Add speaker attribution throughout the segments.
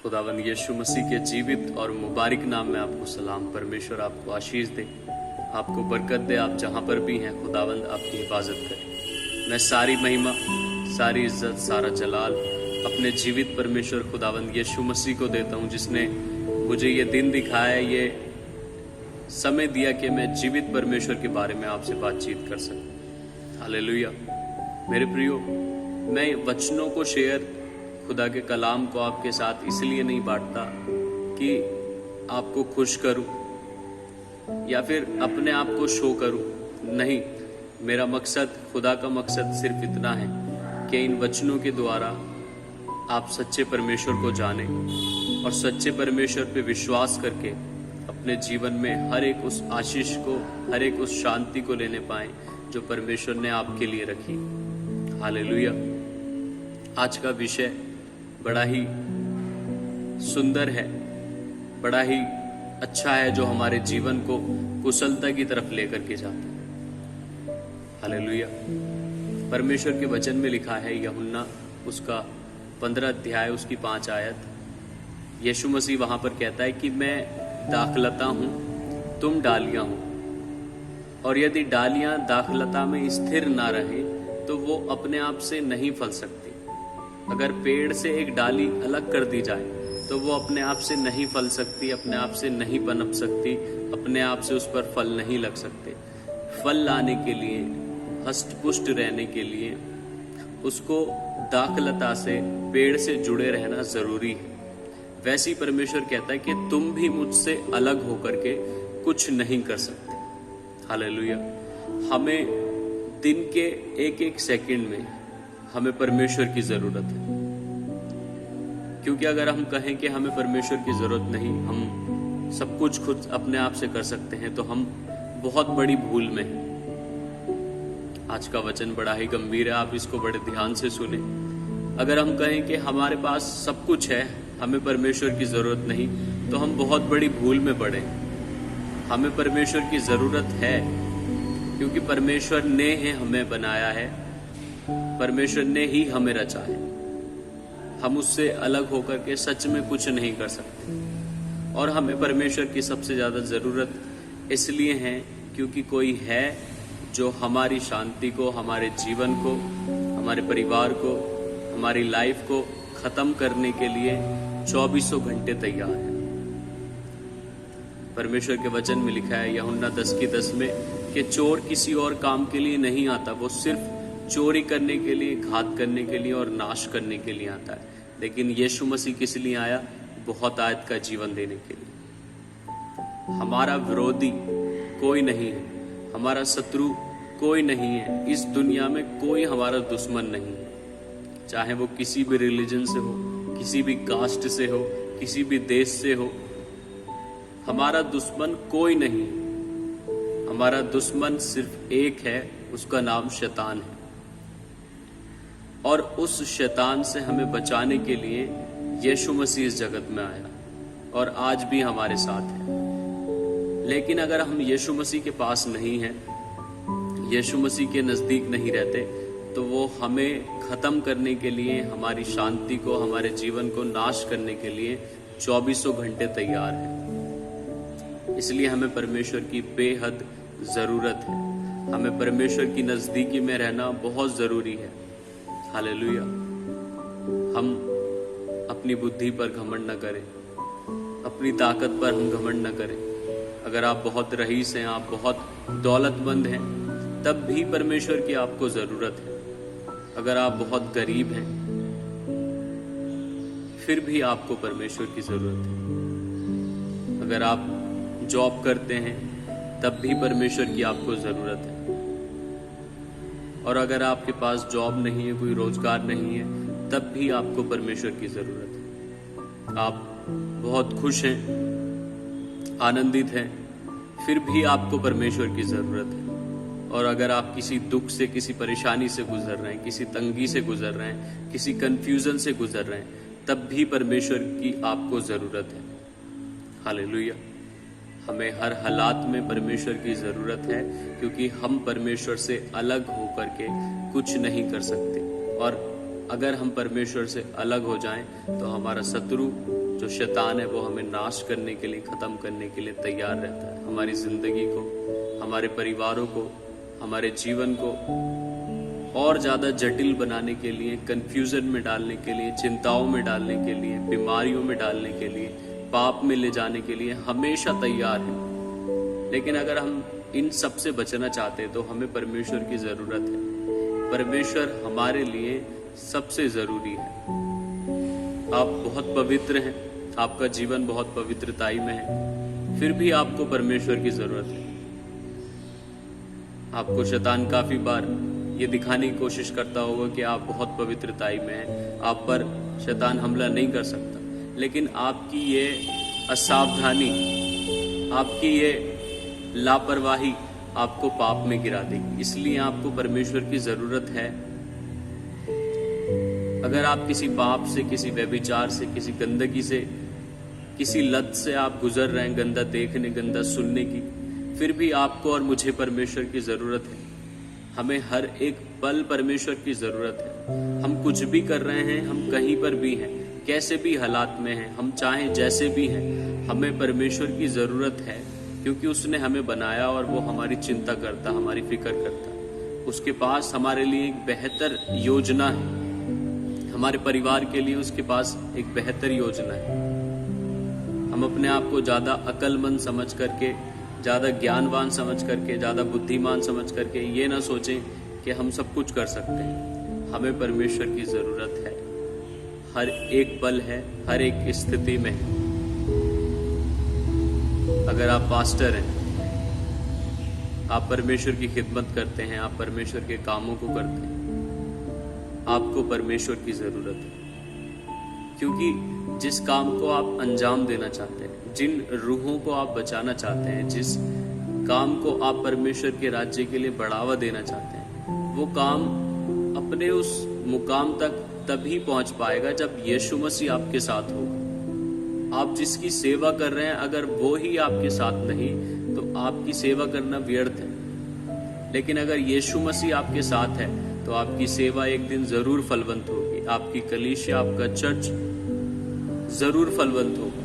Speaker 1: खुदावंद यीशु मसीह के जीवित और मुबारक नाम में आपको सलाम। परमेश्वर आपको आशीष दे, आपको बरकत दे। आप जहाँ पर भी हैं खुदावंद आपकी हिफाजत करे। मैं सारी महिमा, सारी इज्जत, सारा जलाल अपने जीवित परमेश्वर खुदावंद यीशु मसीह को देता हूँ, जिसने मुझे ये दिन दिखाया, ये समय दिया कि मैं जीवित परमेश्वर के बारे में आपसे बातचीत कर सकूं। हालेलुया। मेरे प्रियो, मैं वचनों को शेयर, खुदा के कलाम को आपके साथ इसलिए नहीं बांटता कि आपको खुश करूं या फिर अपने आप को शो करूं। नहीं, मेरा मकसद, खुदा का मकसद सिर्फ इतना है कि इन वचनों के द्वारा आप सच्चे परमेश्वर को जानें और सच्चे परमेश्वर पे विश्वास करके अपने जीवन में हर एक उस आशीष को, हर एक उस शांति को लेने पाएं जो परमेश्वर ने आपके लिए रखी। हालेलुया। आज का विषय बड़ा ही सुंदर है, बड़ा ही अच्छा है, जो हमारे जीवन को कुशलता की तरफ लेकर के जाता है। हालेलुया। परमेश्वर के वचन में लिखा है, यूहन्ना उसका 15 अध्याय उसकी 5 आयत, यीशु मसीह वहां पर कहता है कि मैं दाखलता हूं, तुम डालियां हो, और यदि डालियां दाखलता में स्थिर ना रहे तो वो अपने आप से नहीं फल सकती। अगर पेड़ से एक डाली अलग कर दी जाए तो वो अपने आप से नहीं फल सकती, अपने आप से नहीं पनप सकती, अपने आप से उस पर फल नहीं लग सकते। फल लाने के लिए, हष्ट पुष्ट रहने के लिए उसको दाखलता से, पेड़ से जुड़े रहना जरूरी है। वैसे ही परमेश्वर कहता है कि तुम भी मुझसे अलग होकर के कुछ नहीं कर सकते। हालेलुया। हमें दिन के एक एक सेकंड में हमें परमेश्वर की जरूरत है, क्योंकि अगर हम कहें कि हमें परमेश्वर की जरूरत नहीं, हम सब कुछ खुद अपने आप से कर सकते हैं, तो हम बहुत बड़ी भूल में हैं। आज का वचन बड़ा ही गंभीर है, आप इसको बड़े ध्यान से सुने। अगर हम कहें कि हमारे पास सब कुछ है, हमें परमेश्वर की जरूरत नहीं, तो हम बहुत बड़ी भूल में पड़े। हमें परमेश्वर की जरूरत है, क्योंकि परमेश्वर ने ही हमें बनाया है, परमेश्वर ने ही हमें रचा है। हम उससे अलग होकर के सच में कुछ नहीं कर सकते। और हमें परमेश्वर की सबसे ज्यादा जरूरत इसलिए है क्योंकि कोई है जो हमारी शांति को, हमारे जीवन को, हमारे परिवार को, हमारी लाइफ को खत्म करने के लिए 24 घंटे तैयार है। परमेश्वर के वचन में लिखा है यूहन्ना 10:10 में कि चोर किसी और काम के लिए नहीं आता, वो सिर्फ चोरी करने के लिए, घात करने के लिए और नाश करने के लिए आता है। लेकिन यीशु मसीह किस लिए आया? बहुत आयत का जीवन देने के लिए। हमारा विरोधी कोई नहीं है, हमारा शत्रु कोई नहीं है, इस दुनिया में कोई हमारा दुश्मन नहीं है। चाहे वो किसी भी रिलीजन से हो, किसी भी कास्ट से हो, किसी भी देश से हो, हमारा दुश्मन कोई नहीं है। हमारा दुश्मन सिर्फ एक है, उसका नाम शैतान है। और उस शैतान से हमें बचाने के लिए यीशु मसीह इस जगत में आया और आज भी हमारे साथ है। लेकिन अगर हम यीशु मसीह के पास नहीं हैं, यीशु मसीह के नजदीक नहीं रहते, तो वो हमें खत्म करने के लिए, हमारी शांति को, हमारे जीवन को नाश करने के लिए 24 घंटे तैयार है। इसलिए हमें परमेश्वर की बेहद जरूरत है। हमें परमेश्वर की नजदीकी में रहना बहुत जरूरी है। हालेलुया। हम अपनी बुद्धि पर घमंड न करें, अपनी ताकत पर हम घमंड न करें। अगर आप बहुत रईस हैं, आप बहुत दौलतमंद हैं, तब भी परमेश्वर की आपको जरूरत है। अगर आप बहुत गरीब हैं, फिर भी आपको परमेश्वर की जरूरत है। अगर आप जॉब करते हैं, तब भी परमेश्वर की आपको जरूरत है। और अगर आपके पास जॉब नहीं है, कोई रोजगार नहीं है, तब भी आपको परमेश्वर की जरूरत है। आप बहुत खुश हैं, आनंदित हैं, फिर भी आपको परमेश्वर की जरूरत है। और अगर आप किसी दुख से, किसी परेशानी से गुजर रहे हैं, किसी तंगी से गुजर रहे हैं, किसी कंफ्यूजन से गुजर रहे हैं, तब भी परमेश्वर की आपको जरूरत है। हालेलुया। हमें हर हालात में परमेश्वर की जरूरत है, क्योंकि हम परमेश्वर से अलग होकर के कुछ नहीं कर सकते। और अगर हम परमेश्वर से अलग हो जाएं तो हमारा शत्रु जो शैतान है वो हमें नाश करने के लिए, खत्म करने के लिए तैयार रहता है। हमारी जिंदगी को, हमारे परिवारों को, हमारे जीवन को और ज्यादा जटिल बनाने के लिए, कंफ्यूजन में डालने के लिए, चिंताओं में डालने के लिए, बीमारियों में डालने के लिए, पाप में ले जाने के लिए हमेशा तैयार है। लेकिन अगर हम इन सब से बचना चाहते हैं तो हमें परमेश्वर की जरूरत है। परमेश्वर हमारे लिए सबसे जरूरी है। आप बहुत पवित्र हैं, आपका जीवन बहुत पवित्रताई में है, फिर भी आपको परमेश्वर की जरूरत है। आपको शैतान काफी बार ये दिखाने की कोशिश करता होगा कि आप बहुत पवित्रताई में हैं, आप पर शैतान हमला नहीं कर सकता, लेकिन आपकी ये असावधानी, आपकी ये लापरवाही आपको पाप में गिरा देगी। इसलिए आपको परमेश्वर की जरूरत है। अगर आप किसी पाप से, किसी व्यभिचार से, किसी गंदगी से, किसी लत से आप गुजर रहे हैं, गंदा देखने, गंदा सुनने की, फिर भी आपको और मुझे परमेश्वर की जरूरत है। हमें हर एक पल परमेश्वर की जरूरत है। हम कुछ भी कर रहे हैं, हम कहीं पर भी हैं, कैसे भी हालात में हैं, हम चाहें जैसे भी हैं, हमें परमेश्वर की जरूरत है, क्योंकि उसने हमें बनाया और वो हमारी चिंता करता, हमारी फिक्र करता। उसके पास हमारे लिए एक बेहतर योजना है, हमारे परिवार के लिए उसके पास एक बेहतर योजना है। हम अपने आप को ज्यादा अक्लमंद समझ करके, ज्यादा ज्ञानवान समझ करके, ज्यादा बुद्धिमान समझ करके ये ना सोचें कि हम सब कुछ कर सकते हैं। हमें परमेश्वर की जरूरत है, हर एक पल है, हर एक स्थिति में है। अगर आप पास्टर हैं, आप परमेश्वर की खिदमत करते हैं, आप परमेश्वर के कामों को करते हैं, आपको परमेश्वर की जरूरत है। क्योंकि जिस काम को आप अंजाम देना चाहते हैं, जिन रूहों को आप बचाना चाहते हैं, जिस काम को आप परमेश्वर के राज्य के लिए बढ़ावा देना चाहते हैं, वो काम अपने उस मुकाम तक तभी पहुंच पाएगा जब यीशु मसीह आपके साथ होगा। आप जिसकी सेवा कर रहे हैं, अगर वो ही आपके साथ नहीं तो आपकी सेवा करना व्यर्थ है। लेकिन अगर यीशु मसीह आपके साथ है तो आपकी सेवा एक दिन जरूर फलवंत होगी, आपकी कलीसिया, आपका चर्च जरूर फलवंत होगा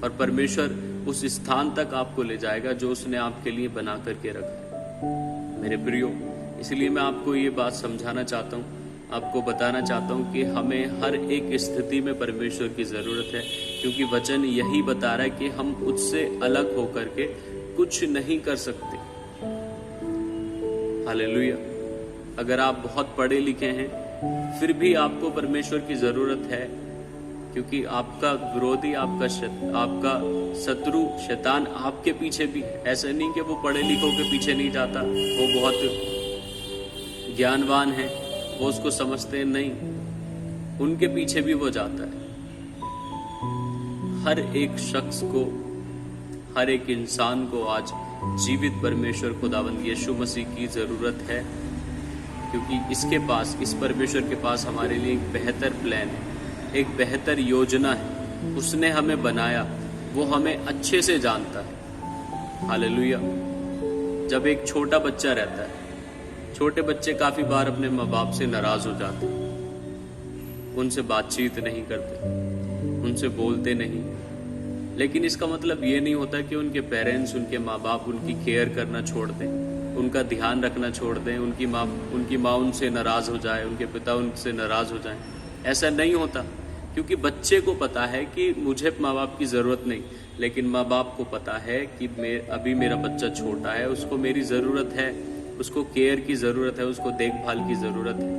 Speaker 1: और परमेश्वर उस स्थान तक आपको ले जाएगा जो उसने आपके लिए बना करके रखा है। मेरे प्रियो, इसलिए मैं आपको ये बात समझाना चाहता हूँ, आपको बताना चाहता हूँ कि हमें हर एक स्थिति में परमेश्वर की जरूरत है, क्योंकि वचन यही बता रहा है कि हम उससे अलग होकर के कुछ नहीं कर सकते। हालेलुया। अगर आप बहुत पढ़े लिखे हैं फिर भी आपको परमेश्वर की जरूरत है, क्योंकि आपका विरोधी, आपका शत्रु शैतान आपके पीछे भी है। ऐसा नहीं कि वो पढ़े लिखों के पीछे नहीं जाता, वो बहुत ज्ञानवान है, वो उसको समझते हैं, नहीं, उनके पीछे भी वो जाता है। हर एक शख्स को, हर एक इंसान को आज जीवित परमेश्वर खुदावंद यीशु मसीह की जरूरत है, क्योंकि इसके पास, इस परमेश्वर के पास हमारे लिए एक बेहतर प्लान है, एक बेहतर योजना है। उसने हमें बनाया, वो हमें अच्छे से जानता है। हालेलुया। जब एक छोटा बच्चा रहता है, छोटे बच्चे काफी बार अपने माँ बाप से नाराज हो जाते हैं, उनसे बातचीत नहीं करते, उनसे बोलते नहीं। लेकिन इसका मतलब ये नहीं होता कि उनके पेरेंट्स, उनके माँ बाप उनकी केयर करना छोड़ दें, उनका ध्यान रखना छोड़ दें, उनकी माँ उनसे नाराज हो जाए, उनके पिता उनसे नाराज हो जाए। ऐसा नहीं होता, क्योंकि बच्चे को पता है कि मुझे माँ बाप की जरूरत नहीं, लेकिन माँ बाप को पता है कि अभी मेरा बच्चा छोटा है, उसको मेरी जरूरत है, उसको केयर की जरूरत है, उसको देखभाल की जरूरत है।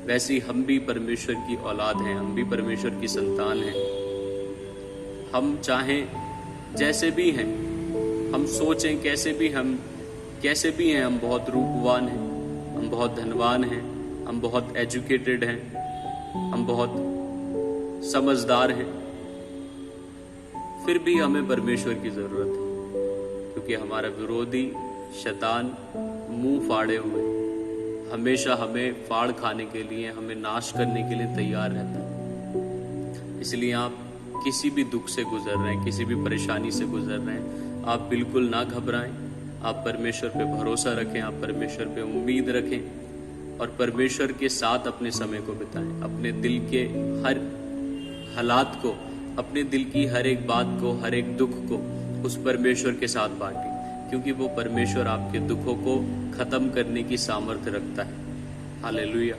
Speaker 1: वैसे हम भी परमेश्वर की औलाद हैं, हम भी परमेश्वर की संतान हैं। हम चाहें जैसे भी हैं, हम सोचें कैसे भी हैं, हम बहुत रूपवान हैं, हम बहुत धनवान हैं, हम बहुत एजुकेटेड हैं, हम बहुत समझदार हैं, फिर भी हमें परमेश्वर की जरूरत है, क्योंकि हमारा विरोधी शैतान मुंह फाड़े हुए हमेशा हमें फाड़ खाने के लिए, हमें नाश करने के लिए तैयार रहता है। इसलिए आप किसी भी दुख से गुजर रहे हैं, किसी भी परेशानी से गुजर रहे हैं, आप बिल्कुल ना घबराएं। आप परमेश्वर पे भरोसा रखें, आप परमेश्वर पे उम्मीद रखें, और परमेश्वर के साथ अपने समय को बिताएं। अपने दिल के हर हालात को, अपने दिल की हर एक बात को, हर एक दुख को उस परमेश्वर के साथ बांटें, क्योंकि वो परमेश्वर आपके दुखों को खत्म करने की सामर्थ्य रखता है। हालेलुया।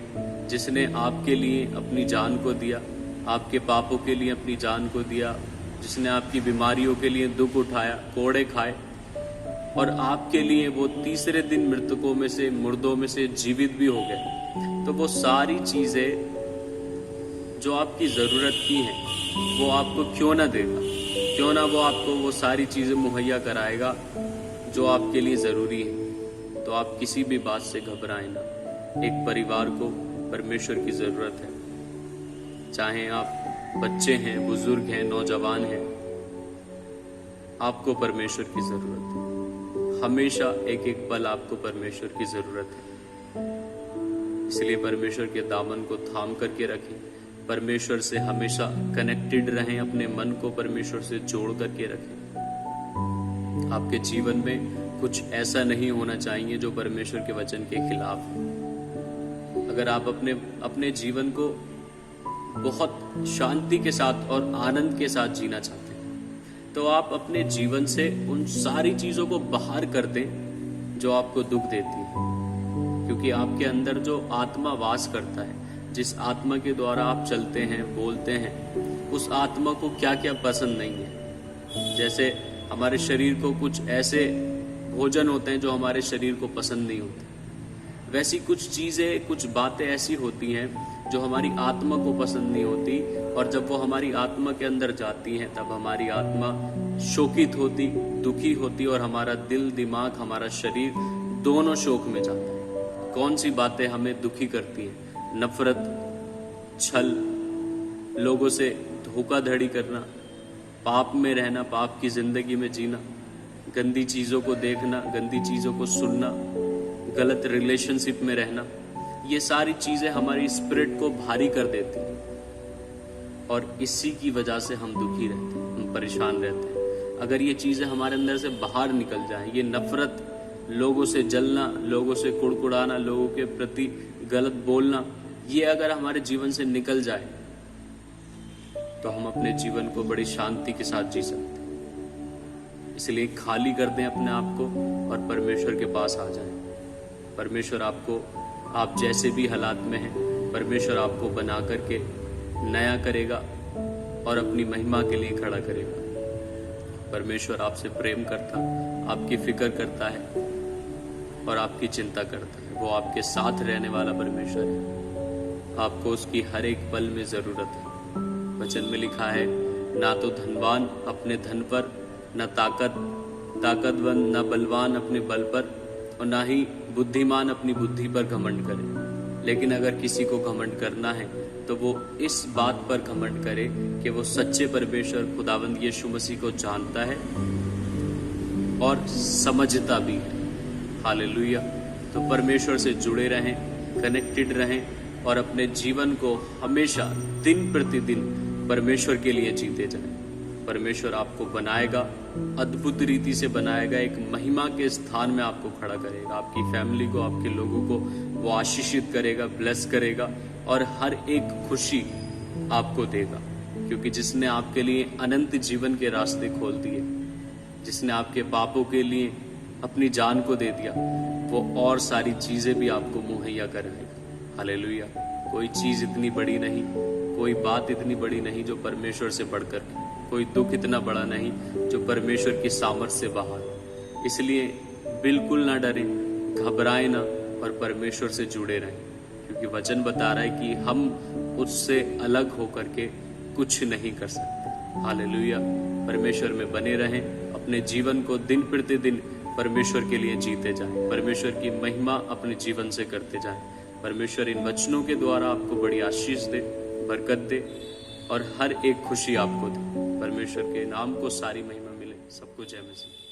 Speaker 1: जिसने आपके लिए अपनी जान को दिया, आपके पापों के लिए अपनी जान को दिया, जिसने आपकी बीमारियों के लिए दुख उठाया, कोड़े खाए, और आपके लिए वो तीसरे दिन मृतकों में से, मुर्दों में से जीवित भी हो गए, तो वो सारी चीजें जो आपकी जरूरत की हैं वो आपको क्यों ना देगा, क्यों ना वो आपको वो सारी चीजें मुहैया कराएगा जो आपके लिए जरूरी है। तो आप किसी भी बात से घबराएं ना। एक परिवार को परमेश्वर की जरूरत है, चाहे आप बच्चे हैं, बुजुर्ग हैं, नौजवान हैं, आपको परमेश्वर की जरूरत है। हमेशा एक एक पल आपको परमेश्वर की जरूरत है। इसलिए परमेश्वर के दामन को थाम करके रखें, परमेश्वर से हमेशा कनेक्टेड रहें, अपने मन को परमेश्वर से जोड़ करके रखें। आपके जीवन में कुछ ऐसा नहीं होना चाहिए जो परमेश्वर के वचन के खिलाफ है। अगर आप अपने जीवन को बहुत शांति के साथ और आनंद के साथ जीना चाहते हैं, तो आप अपने जीवन से उन सारी चीजों को बाहर कर दें जो आपको दुख देती है। क्योंकि आपके अंदर जो आत्मा वास करता है, जिस आत्मा के द्वारा आप चलते हैं, बोलते हैं, उस आत्मा को क्या क्या पसंद नहीं है। जैसे हमारे शरीर को कुछ ऐसे भोजन होते हैं जो हमारे शरीर को पसंद नहीं होते, वैसी कुछ चीजें, कुछ बातें ऐसी होती हैं जो हमारी आत्मा को पसंद नहीं होती, और जब वो हमारी आत्मा के अंदर जाती हैं तब हमारी आत्मा शोकित होती, दुखी होती, और हमारा दिल, दिमाग, हमारा शरीर दोनों शोक में जाता है। कौन सी बातें हमें दुखी करती हैं? नफरत, छल, लोगों से धोखाधड़ी करना, पाप में रहना, पाप की जिंदगी में जीना, गंदी चीजों को देखना, गंदी चीजों को सुनना, गलत रिलेशनशिप में रहना, ये सारी चीजें हमारी स्पिरिट को भारी कर देती हैं, और इसी की वजह से हम दुखी रहते हैं, हम परेशान रहते हैं। अगर ये चीजें हमारे अंदर से बाहर निकल जाएं, ये नफरत, लोगों से जलना, लोगों से कुड़कुड़ाना, लोगों के प्रति गलत बोलना, ये अगर हमारे जीवन से निकल जाए तो हम अपने जीवन को बड़ी शांति के साथ जी सकते हैं। इसलिए खाली कर दें अपने आप को और परमेश्वर के पास आ जाएं। परमेश्वर आपको, आप जैसे भी हालात में हैं, परमेश्वर आपको बना करके नया करेगा और अपनी महिमा के लिए खड़ा करेगा। परमेश्वर आपसे प्रेम करता, आपकी फिक्र करता है और आपकी चिंता करता है। वो आपके साथ रहने वाला परमेश्वर है। आपको उसकी हर एक पल में जरूरत है। वचन में लिखा है, ना तो धनवान अपने धन पर, न ताकतवर, न बलवान अपने बल पर, और ना ही बुद्धिमान अपनी बुद्धि पर घमंड करे। लेकिन अगर किसी को घमंड करना है तो वो इस बात पर घमंड करे कि वो सच्चे परमेश्वर खुदावंद यीशु मसीह को जानता है और समझता भी है। हालेलुया। तो परमेश्वर से जुड़े रहें, कनेक्टेड रहें, और अपने जीवन को हमेशा दिन प्रतिदिन परमेश्वर के लिए जीते जाएं। परमेश्वर आपको बनाएगा, अद्भुत रीति से बनाएगा, एक महिमा के स्थान में आपको खड़ा करेगा। आपकी फैमिली को, आपके लोगों को वो आशीषित करेगा, ब्लेस करेगा, और हर एक खुशी आपको देगा। क्योंकि जिसने आपके लिए अनंत जीवन के रास्ते खोल दिए, जिसने आपके पापों के लिए अपनी जान को दे दिया, वो और सारी चीजें भी आपको मुहैया कराएगा। हालेलुया। कोई चीज इतनी बड़ी नहीं, कोई बात इतनी बड़ी नहीं जो परमेश्वर से बढ़कर, कोई दुख इतना बड़ा नहीं जो परमेश्वर की सामर्थ्य से बाहर। इसलिए बिल्कुल ना डरें, घबराएं ना, और परमेश्वर से जुड़े रहें, क्योंकि वचन बता रहा है कि हम उससे अलग होकर के कुछ नहीं कर सकते। हालेलुया। परमेश्वर में बने रहें, अपने जीवन को दिन प्रतिदिन परमेश्वर के लिए जीते जाएं, परमेश्वर की महिमा अपने जीवन से करते जाएं। परमेश्वर इन वचनों के द्वारा आपको बड़ी आशीष दे, बरकत दे, और हर एक खुशी आपको दे। परमेश्वर के नाम को सारी महिमा मिले। सबको जय मसीह।